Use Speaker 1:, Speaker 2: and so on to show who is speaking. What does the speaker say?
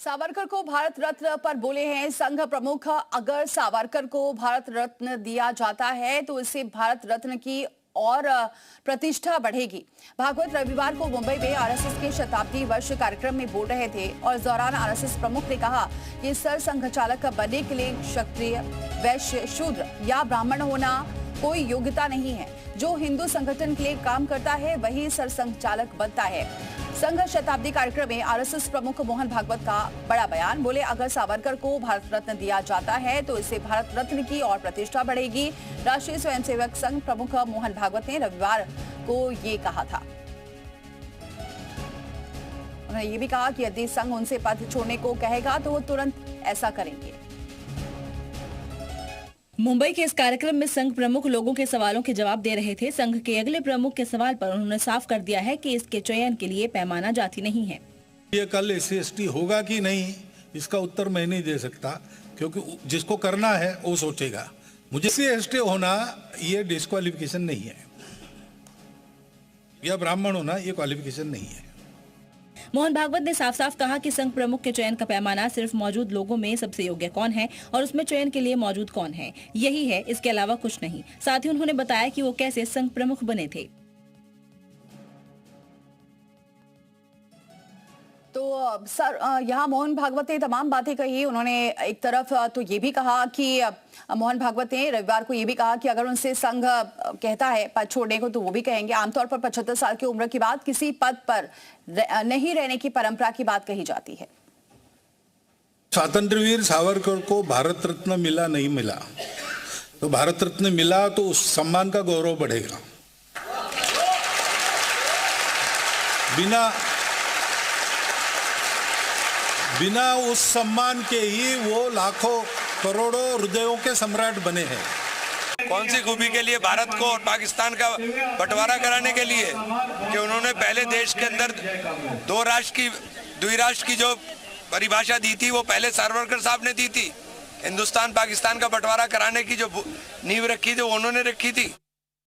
Speaker 1: सावरकर को भारत रत्न पर बोले हैं संघ प्रमुख। अगर सावरकर को भारत रत्न दिया जाता है तो इससे भारत रत्न की और प्रतिष्ठा बढ़ेगी। भागवत रविवार को मुंबई में आरएसएस के शताब्दी वर्ष कार्यक्रम में बोल रहे थे और इस दौरान आरएसएस प्रमुख ने कहा कि सर संघ चालक बनने के लिए क्षत्रिय, वैश्य, शूद्र या ब्राह्मण होना कोई योग्यता नहीं है। जो हिंदू संगठन के लिए काम करता है वही सर संघ चालक बनता है। संघ शताब्दी कार्यक्रम में आरएसएस प्रमुख मोहन भागवत का बड़ा बयान। बोले अगर सावरकर को भारत रत्न दिया जाता है तो इससे भारत रत्न की और प्रतिष्ठा बढ़ेगी। राष्ट्रीय स्वयंसेवक संघ प्रमुख मोहन भागवत ने रविवार को ये कहा था। उन्होंने ये भी कहा कि यदि संघ उनसे पद छोड़ने को कहेगा तो वो तुरंत ऐसा करेंगे।
Speaker 2: मुंबई के इस कार्यक्रम में संघ प्रमुख लोगों के सवालों के जवाब दे रहे थे। संघ के अगले प्रमुख के सवाल पर उन्होंने साफ कर दिया है कि इसके चयन के लिए पैमाना जाति नहीं है।
Speaker 3: ये कल SC/ST होगा कि नहीं इसका उत्तर मैं नहीं दे सकता, क्योंकि जिसको करना है वो सोचेगा। मुझे SC/ST होना ये डिस्क्वालिफिकेशन नहीं है, या ब्राह्मण होना ये क्वालिफिकेशन नहीं है।
Speaker 2: मोहन भागवत ने साफ साफ कहा कि संघ प्रमुख के चयन का पैमाना सिर्फ मौजूद लोगों में सबसे योग्य कौन है और उसमें चयन के लिए मौजूद कौन है, यही है, इसके अलावा कुछ नहीं। साथ ही उन्होंने बताया कि वो कैसे संघ प्रमुख बने थे।
Speaker 1: तो सर, यहाँ मोहन भागवत ने तमाम बातें कही। उन्होंने एक तरफ तो ये भी कहा कि मोहन भागवत ने रविवार को ये भी कहा कि अगर उनसे संघ कहता है पद छोड़ने को तो वो भी कहेंगे। आमतौर पर 75 साल की उम्र के बाद किसी पद पर नहीं रहने की परंपरा की बात कही जाती है।
Speaker 3: स्वातंत्रवीर सावरकर को भारत रत्न मिला नहीं मिला, तो भारत रत्न मिला तो उस सम्मान का गौरव बढ़ेगा। बिना उस सम्मान के ही वो लाखों करोड़ों हृदयों के सम्राट बने हैं।
Speaker 4: कौन सी खूबी के लिए भारत को और पाकिस्तान का बंटवारा कराने के लिए कि उन्होंने पहले देश के अंदर द्विराष्ट्र की जो परिभाषा दी थी वो पहले सावरकर साहब ने दी थी। हिंदुस्तान पाकिस्तान का बंटवारा कराने की जो नींव रखी थी वो उन्होंने रखी थी।